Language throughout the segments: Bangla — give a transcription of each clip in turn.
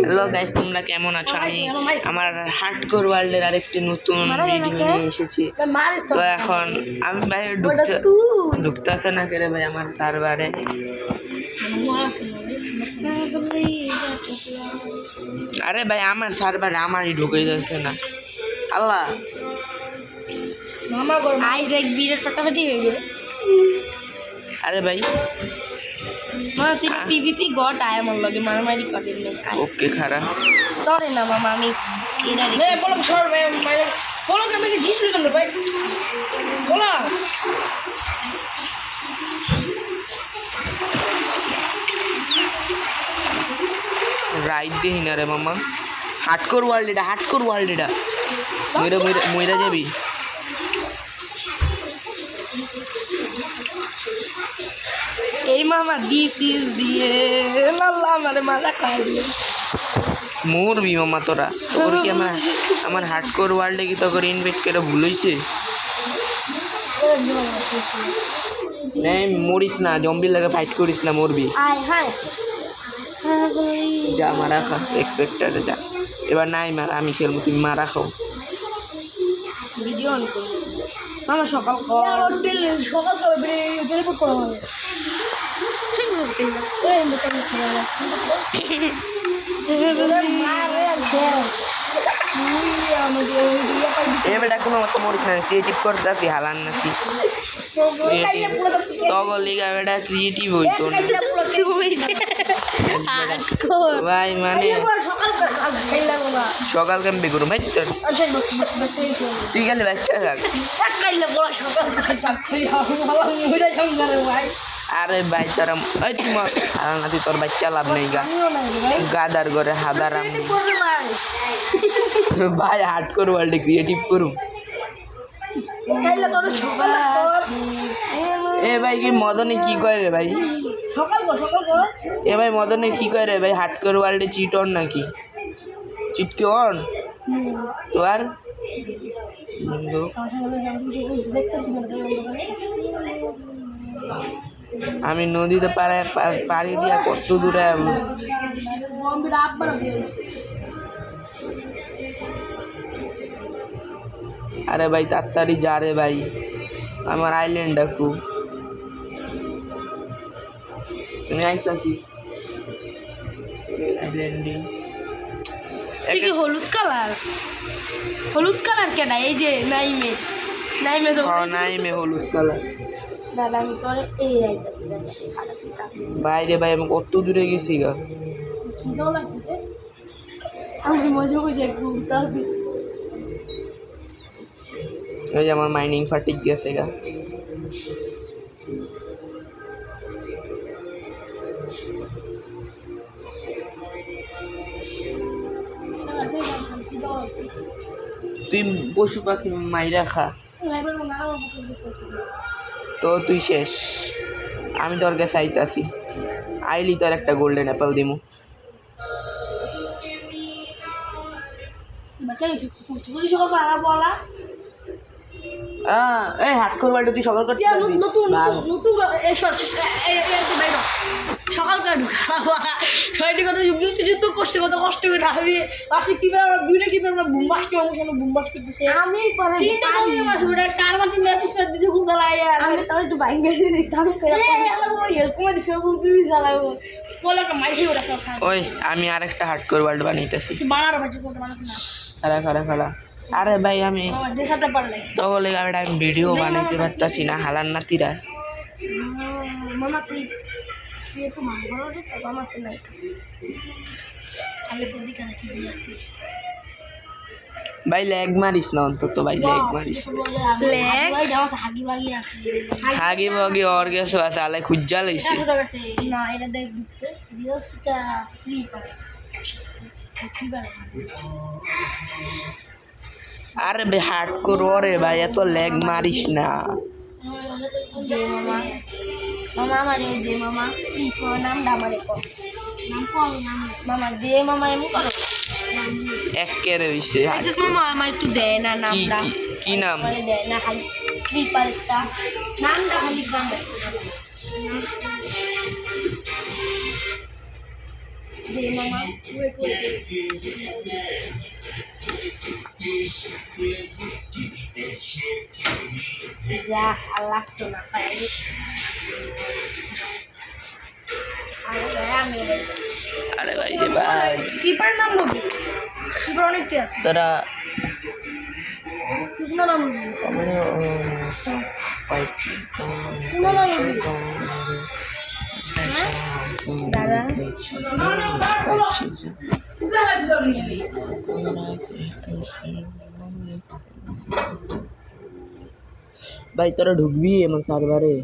হ্যালো গাইস, তোমরা কেমন আছো? আমি আমার হার্ডকোর ওয়ার্ল্ডের আরেকটি নতুন ভিডিও নিয়ে এসেছি। তো এখন আমি ভাই ঢুকতেছে না করে ভাই আমার সার্ভারে। আরে ভাই আমার সার্ভারে আমারই ঢুকে যাচ্ছে না। আল্লাহ আইজ এক বিরাট ফাটাফাটি হইবে। আরে ভাই পিভিপি গট আয় আমার লগে মারামারি করেন ওকে খারাপ তরে না মামা আমি এরা নে বলম সর ভাই বলম আমি জিস লইতাম ভাই বলা রাইট দেহি না রে মামা। হার্ডকোর ওয়ার্ল্ড এটা মইরা যাবি। এই মামা দিস ইজ দিয়ে আল্লাহ আমারে মাথা খাই দিয়ে মরবি মামা তোরা। তোর কি আমার হার্ডকোর ওয়ার্ল্ডে কি তোর ইনভাইট করে ভুল হয়েছে? মরিস না, জম্বির লাগে ফাইট করিস না, মরবি। যা মারা খা, এক্সপেক্টেড যা। এবার নাই মার, আমি খেলবো, তুমি মারা খাও। ভিডিও অন কর মামা সকাল এবার কোনো মতো মরিস না, ক্রিয়েটিভ করতে আসি হালান নাকি তগর লিগা বেটা ক্রিয়েটিভ হইতো না ভাই। মানে সকাল কেমবে করুম ভাই, তুই গেলে বাচ্চা থাক। আরে ভাই তোরা ওই তোমার নাতি তোর বাচ্চা লাভ নেই গা, গাদার ঘরে হাদার ভাই। হার্ডকোর ওয়ার্ল্ডে ক্রিয়েটিভ করুম। এ ভাই কি মদনে কি করে রে ভাই? এ ভাই মদনে কি করে রে ভাই? হার্ডকোর ওয়ার্ল্ডে চিট অন নাকি? চিট কি অন তো? আর আমি নদীতে পাড়ি দিয়া কত দূরে আরে ভাই তাড়াতাড়ি যা রে ভাই, আমার আইল্যান্ড ডাকু। তুমি আইতাছি আইল্যান্ডে। হলুদ কালার কেনা এই যে নাইমে তো নাইমে হলুদ কালার। দাদা আমি তোরে এই বাইরে ভাই আমি কত দূরে গেছি গা। আমি মজা একটু উঠতে আসি। ওই যে আমার মাইনিং ফাটিক গেছে গা। তুই পশু পাখি মাইরা খা, তো তুই শেষ। আমি তোর কাছে আইতাছি, আইলি তোর একটা গোল্ডেন অ্যাপেল দিমু। এই হার্ডকোর ওয়ার্ল্ডে তুই সকাল করতে সকালকার ছয়টি কথা যুদ্ধ করছে, কত কষ্ট করে আমি আসলে কিভাবে আমার দুইটা কিভাবে আমরা বুমবাস বুমবাস করতেছে। আমি কার মাটি দিছে খুব জ্বালাই। আমি তাও একটু বাইক হেল্প করে দিছে বলে একটা মাইসি ওটা। ওই আমি আরেকটা হার্ডকোর ওয়ার্ল্ড বানাইতেছি। বানার ভাই খালা আরে ভাই আমি তখন আমি ভিডিও বানাইতে পারতাছি না, হালার নাতিরা। ভাই ল্যাগ মারিস না অন্তত, ভাই ল্যাগ মারিস। হাগি বাগি ওর গেছে আছে, আলাই খুঁজা লাইছে। আরে ভাই হার্ডকোর ওরে ভাই, এত ল্যাগ মারিস না। মামা আমার দে মামা প্লিজ নামটা আমার মামা দে মামা এমন করো এক কেরে হইছে। মামা আমার একটু দেয় না নামটা। কি নাম দেয় না, খালি ক্লিপার একটা নামটা খালি যা আল্লাহ তো না পাই আরে ভাই রে ভাই কিপার নাম বলবি কিপার অনেক আছে তোরা কোনো নাম বলবি কোনো নাম বলবি দাদা ভাই তোরা ঢুকবি আমার সার্ভারে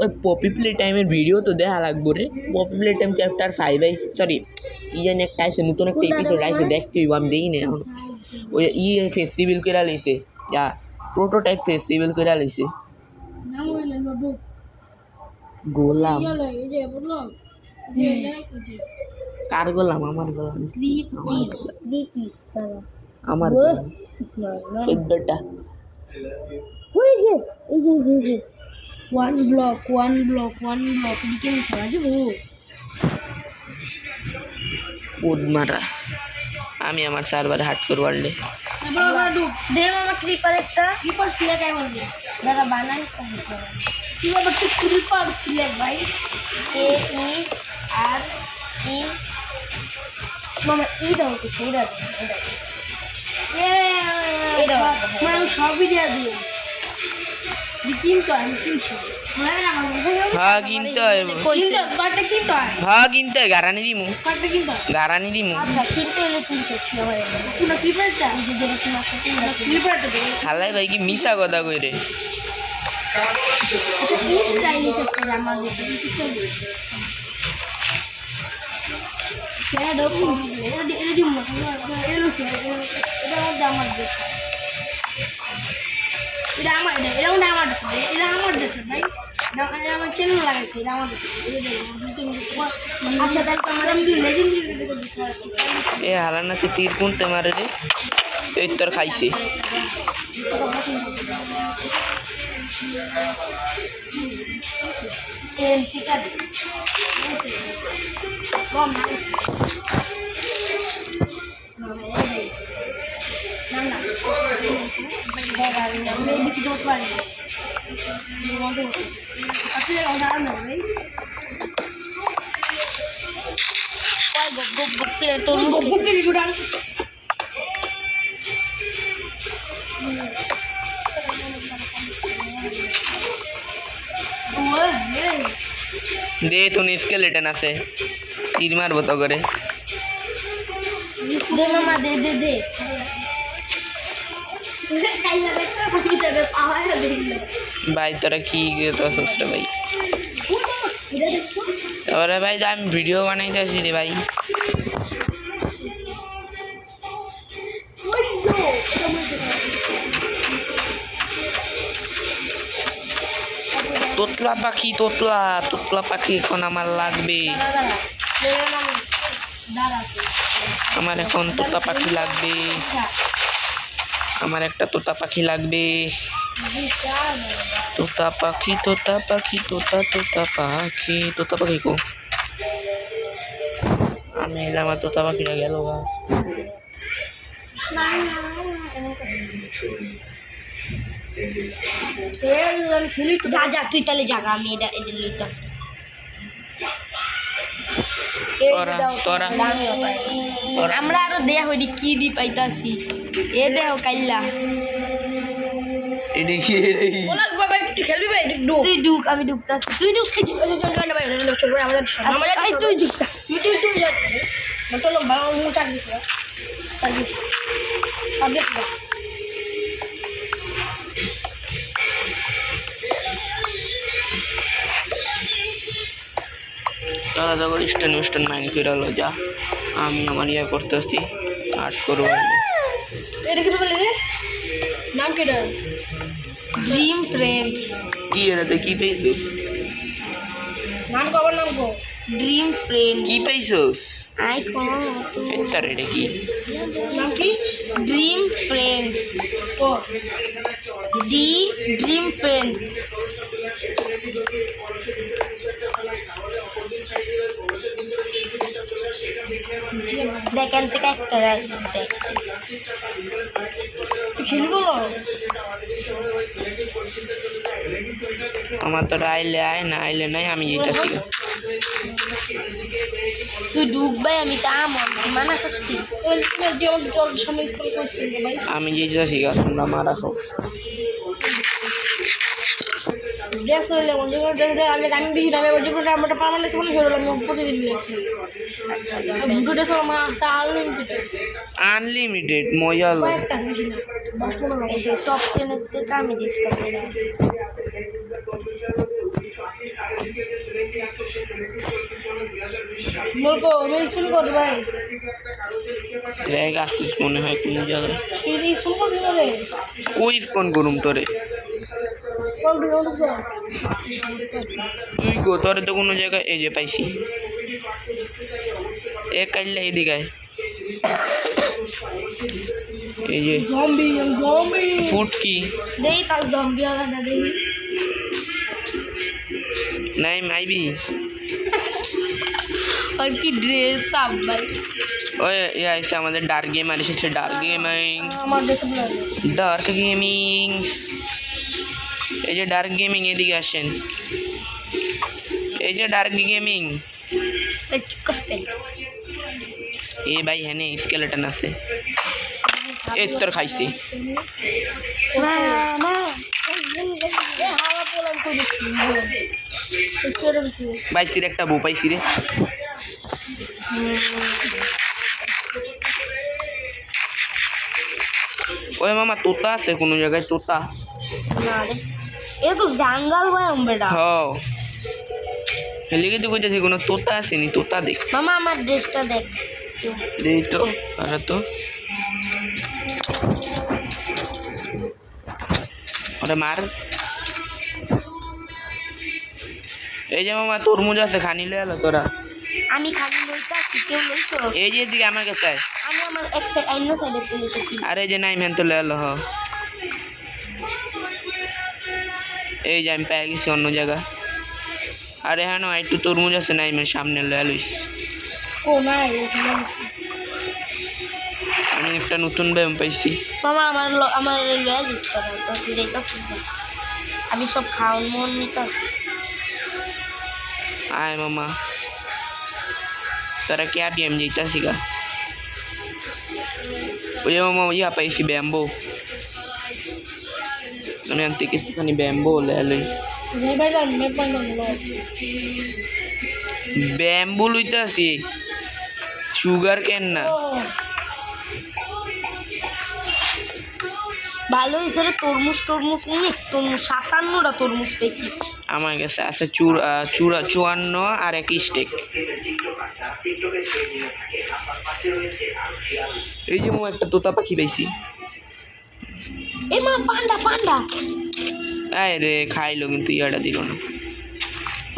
ওই পপি প্লে টাইমের ভিডিও তো দেখা লাগবো রে পপি প্লে টাইম চ্যাপ্টার 5 আইস সরি কি জানি একটা আইসে নতুন একটা এপিসোড আইসে দেখতে হইব আমি দেখি না এখন ওই ফেস্টিভ্যাল করে লাইছে যা প্রোটোটাইপ ফেস্টিভ্যাল করে লাইছে নাম হইলেন বাবু গোলাম এই যে বললো কার গোলাম আমার গোলাম থ্রি পিস দাদা আমার গোলাম চোদ্দটা ওই যে ওয়ান ব্লক লিখে খেলা যাবো উদমারা আমি আমার সার্ভারে হার্ডকোর ওয়ার্ল্ডে দেখ আমার ক্লিপার একটা ক্লিপার সিলেক্ট আই বলবি দাদা বানাই কি বাবা তুই ক্লিপার সিলেক্ট ভাই KERE মামা দাও তো এটা মানে সবই দিয়ে দিও কিন্তু আমি কিনছি হ্যাঁ কিনতে হয় কার্ডটা কিনতে হয় হ্যাঁ কিনতে হয় গারানি দিমু কার্ডটা কিনতে হয় গারানি দিমু আচ্ছা কিনতে হলে কিনতে কোনো ক্লিপারটা ক্লিপারটা দেবে হালাই ভাই কি মিশা কথা কই রে এটা কি স্টাইলিশ একটা জামা দিতে क्या डॉक्टर ये जो ये लो এটা আমার জামার ড্রেস এটা আমার ড্রেস ভাই এটা আমার কেন লাগাইছে এটা আমার আচ্ছা তাহলে আমরা আমি এ হালানাতে তীর কোনতে মারে রে এই তোর খাইছে ঠিক আছে দে শুন স্কেলেটন আছে তীর মারবো তো করে দে মামা দে ভাই তোরা কি তো সুস্থ ভাই তারপরে ভাই আমি ভিডিও বানাইতেছি রে ভাই তোতলা পাখি এখন আমার লাগবে আমার এখন তোতা পাখি লাগবে আমার একটা তোতা পাখি লাগবে তোতা পাখি কো আমি এলাম আমার তোতা পাখিটা গেল যা তুই তাহলে জাগা আমি এটা এদের লইতে আসি আমরা আরো দেয়া হইনি কি ডি পাইতাছি এ দেহ কাইল্লা খেলবি ভাই তুই ডুক আমি ডুকতাছি তুই ডুক তুই ডুকছা তারা যখন স্টেন মাইন্ড করে হলো যা আমি আমার ইয়ে করতেছি আর্ট করবো এটা কি বলে রে নাম কেডা ড্রিম ফ্রেন্ডস কি এটাতে কি পেয়েছিস নাম কবার নাম কো ড্রিম ফ্রেন্ড কি পেয়েছিস আই কো এটার এটা কি নাম কি ড্রিম ফ্রেন্ডস ও ড্রিম ফ্রেন্ডস দেখেন থেকে একটা দেখ খেলবো আমার তো আইলে আয় না আইলে নাই, আমি যেতেছি। তুই ঢুকবে আমি তা মানা করছি আমি যেতেছি, তোমরা মারা খাও। ড্রেস হইলে আমি বেশি দামে আমরা পারমানেন্ট মনে হলো আমি প্রতিদিন দুটো ড্রেস আমার আসতে আনলিমিটেড মজা হলো। টপ 10 এর থেকে আমি ডিসকাউন্ট বলবো আমি স্কুল করব ভাই রেগ আসিস মনে হয় কোন জায়গায়। তুই স্কুল করবি রে কই ফোন করুম তোরে? তুই গো তোরে তো কোনো জায়গায় এই যে পাইছি। এ কাইলে এদিকে আয়। এই যে জম্বি ফুট কি দেই তার জম্বি আলাদা দেই নাই মাইবি। আর কি ড্রেস আপ ভাই। ওই আইসে আমাদের ডার্ক গেমার এসেছে। ডার্ক গেমিং, আমার ড্রেস ডার্ক গেমিং। এই যে ডার্ক গেমিং, এদিকে আসেন। এই যে ডার্ক গেমিং। এ ভাই হ্যাঁ স্কেলেটন আছে। এ তোর খাইছি। পাইছি রে একটা বউ পাইছি রে। ওই মামা তোতা আছে কোনো জায়গায়? তোতা এ তো জঙ্গল ভাই আমরা হ্যাঁ হেলিকে তো কইতেছি কোনো তোতা আসেনি। তোতা দেখ মামা আমার ড্রেসটা দেখ। দেই তো আর তো আরে মার। এই যে মামা তরমুজ আছে, খানি লয়ে এলো তোরা। আমি খালি লইতাছি, কেউ লইছো? এই যে এদিকে আমার কাছে আয়। আমি আমার এক সাইড অন্য সাইডে লইতেছি। আরে যে নাই মেন তো লয়ে এলো। হ এই যে আমি পেয়ে গেছি অন্য জায়গা। আরে হ্যাঁ না একটু তরমুজ আছে নাই মেন সামনে লয়ে লইস। ও নাই আমি একটা নতুন ব্যায়াম পাইছি। মামা আমার লয়ে যাস তো তুই যাইতাছিস না। আমি সব খাওয়ার মন নিতাছি। আয় মামা তোরা কে আবি? আমি যাইতাছি গা। ওই মামা ইয়া পাইছি ব্যাম্বো। আমি আনতে কিছুখানি ব্যাম্বো লয়ে লই। ব্যাম্বু লইতাছি, সুগার কেন না। ভালো হয়েছে রে তরমুজ তরমুজ 57টা তরমুজ পেয়েছি। আমার কাছে আছে 54 আর 1 স্টেক। এই যে একটা তোতা পাখি পাইছি। এ মা পান্ডা পান্ডা। আয় রে খাইলো কিন্তু ইয়াটা দিল না।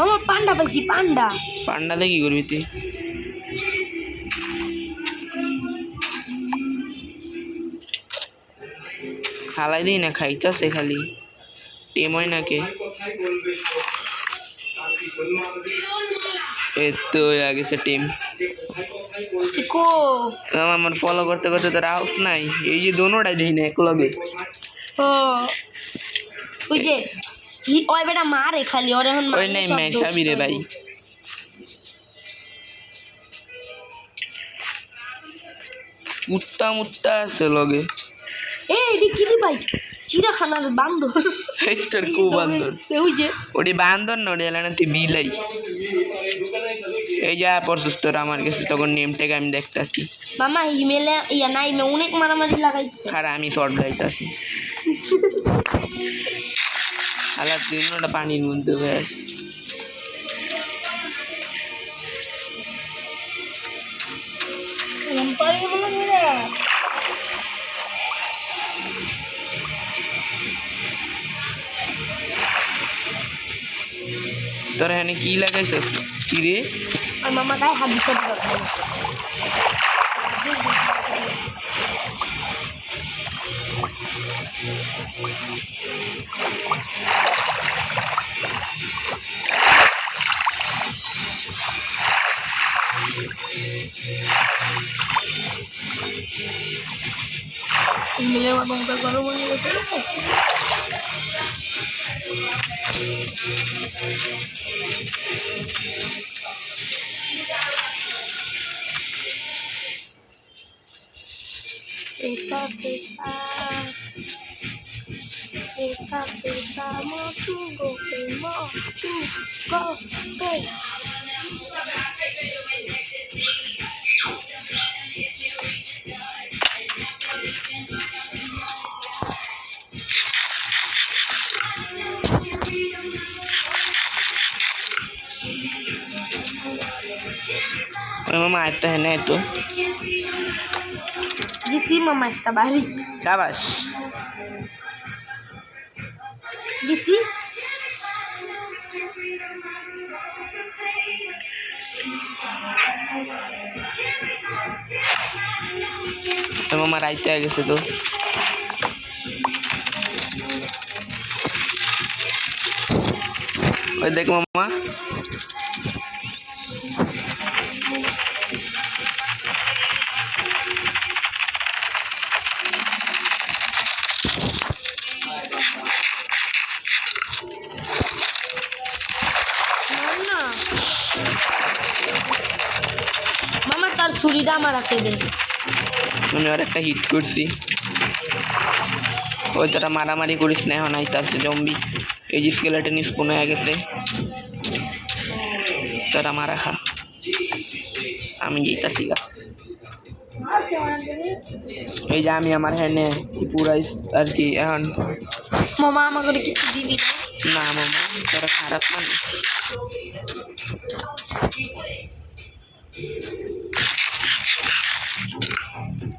আমার পান্ডা পাইছি পান্ডা। পান্ডাতে কি করবি তুই? খালাই দিই না, খাইতেছে খালি। টেম হয় নাকি? এই তো আগে সে টিম আমার ফলো করতে করতে তো হাউস নাই। এই যে দোনোটাই দিই না এক লগে। ওই যে ওই বেটা মারে খালি ওর এখন ওই নাই মেশাবি রে ভাই। মুত্তা আছে লগে। এডি কি রে ভাই? চিড়াখানার বান্দর। এই তোর কো বান্দর? ওই যে ওডি বান্দর না, ওডি এলানা তুই বিলাই। এই যা পরশুস তোর আমার কাছে তখন নেম ট্যাগ আমি দেখতাছি। মামা ইমেলে ইয়া নাই মে অনেক মারামারি লাগাইছে। খারা আমি শর্ট গাইতাছি। আলা দিনটা পানির মধ্যে ব্যাস। পানি বলে মেরা তোর এখানে কি লাগাইছস কি রে? আর মামা গায়ে হাত দিছে। মিলে আমার গরম হয়ে গেছে Feta, feta, feta, feta, motu, go, go. मामा आता है ना तो Gisi mama está bari. शाबाश Gisi. मामा राइते आ गए तो ওই দেখ মামা মামা তার ছুরিটা আমার হাতে দে আমি আর একটা হিট করছি ওই তোরা মারামারি করিস না এখন আইতাছে জম্বি এই যে স্কেলেটন স্পুন হয়ে গেছে তোরা মারা খা আমি যেতেছি গা এই যে আমি আমার হ্যান্ডে পুরা আর কি এখন মামা আমাকে কিছু দিবি না মামা তোরা খারাপ মানুষ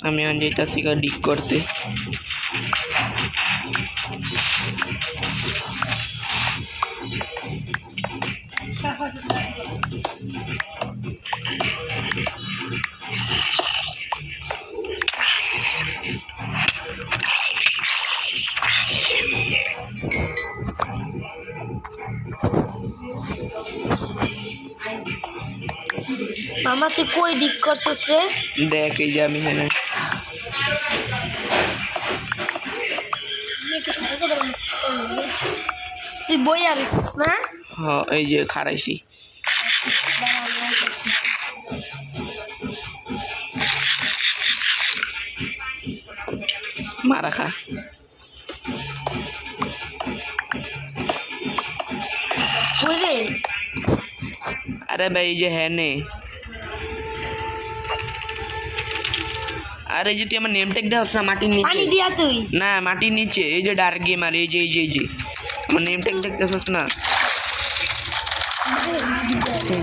আমি এখন যেতেছি গা ডিক করতে মামা তুই কই ডিক করছিস রে দেখ এই যে আমি হ্যাঁ তুই বই আছিস না হ্যাঁ এই যে খারাইছি মারা খা কই রে अरे भाई ये है ने अरे যে তুই আমার নেম ট্যাগ দাও না মাটির নিচে পানি দিয়া তুই না মাটির নিচে এই যে ডার্ক গেমার এই যে আমার নেম ট্যাগ দেখতেছস না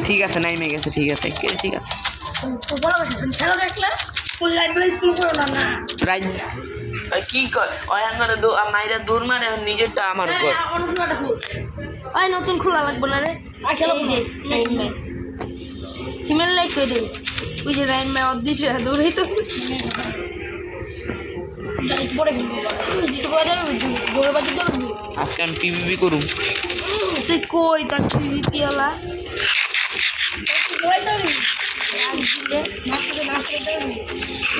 ঠিক আছে নাইমে গেছে ঠিক আছে ঠিক আছে তো বলা খেলা দেখলে কোন লাইট বলে স্কুল করো না না রাইট কি কর ওই আঙ্গারে মাইরা দূর মারে নিজেরটা আমার উপর অন্য দেখো ওই নতুন খোলা লাগবে না রে আর খেলা বুঝে হিমেল লাইট কই দে ওই যে রাইন মে অদ্দিশ দৌড়াই তো লাইট পড়ে গেল জিতো পড়ে গোড়ে বাজি তো আজকে আমি পিভিপি করুম তুই কই তার পিভিপি ওলা গোড়াই তো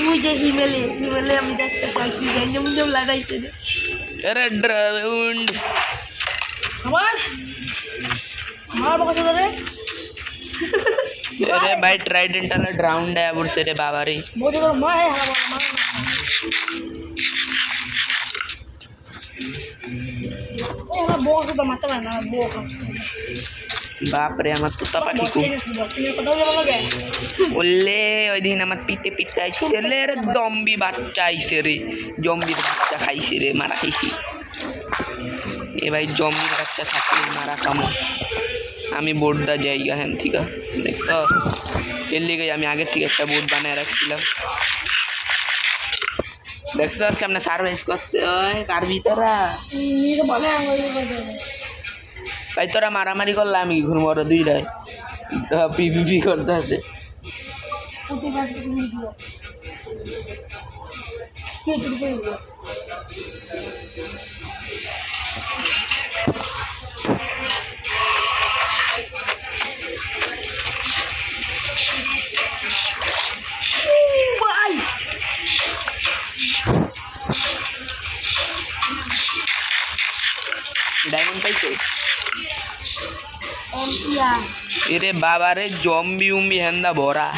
ওই যে হিমেলে আমি দেখতে চাই কি যেমন লাগাইছে রে अरे ड्राउंड আমার বকছ রে अरे भाई ट्राइडेंट वाला ड्राउंड है अब से रे बाबा रे বকছ তোর মা হে হালা মা এই হালা বকছ তো মারতে পারে না বকছ बाप रे আমার তোতা পাখি কো তুমি কথা বলে লাগে ওলে ওই দিন আমার পিতে পিতে আইছে রে রে জম্বি বাচ্চা আইছে রে জম্বির বাচ্চা খাইছে রে মারা খাইছি এ ভাই জম্বির বাচ্চা থাকলে মারা কামো আমি বোর্ডটা জায়গা হ্যান থেকে দেখতো এর লিগে আমি আগে থেকে একটা বোর্ড বানায় রাখছিলাম দেখছো আজকে আমরা সার্ভাইভ করতে হয় কার ভিতরা নিয়ে বলে ভাই তোরা মারামারি করলে আমি ঘুরবো ওরা দুইটাই পিপিপি করতে আছে এরে বাবারে জম্বি উম্বি হেন্দা ভরা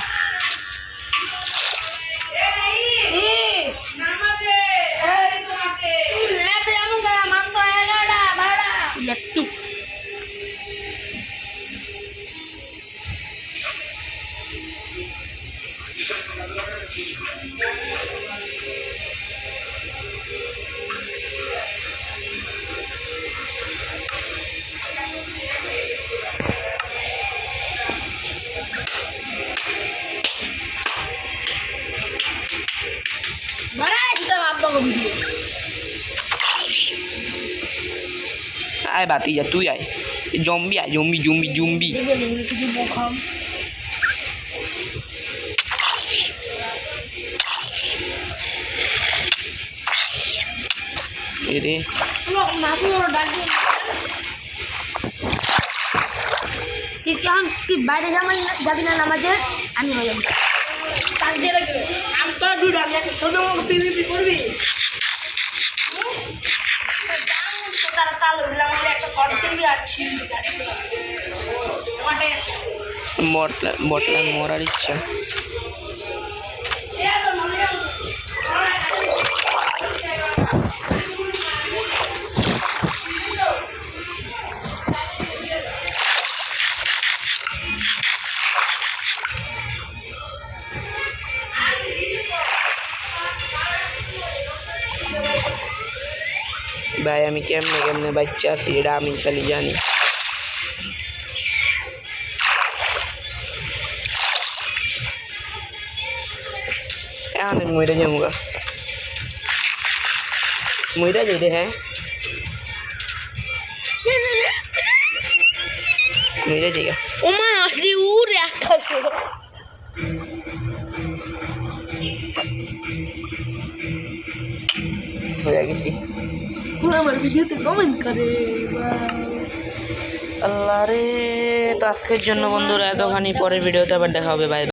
আয় বাতি যা তুই আয় জম্বি আয় জম্বি জম্বি জম্বি এরে তুই বাইরে যাবি না নামাজে আমি হয়ে যাবো আমি তো পিভিপি করবি একটা শর্ট দিবি আর বটলা মরার ইচ্ছা ভাই আমি কেমনে কেমনে বাচ্চা আছি এটা আমি খালি জানি এখন আমি মইরা যাবো গা মইরা যাই রে হ্যাঁ মইরা যাই গা ওমা আসি উড়ে আকাশে হয়ে গেছি আমার ভিডিওতে কমেন্ট করে আল্লাহ রে তো আজকের জন্য বন্ধুরা এতখানি পরের ভিডিওতে আবার দেখা হবে বাই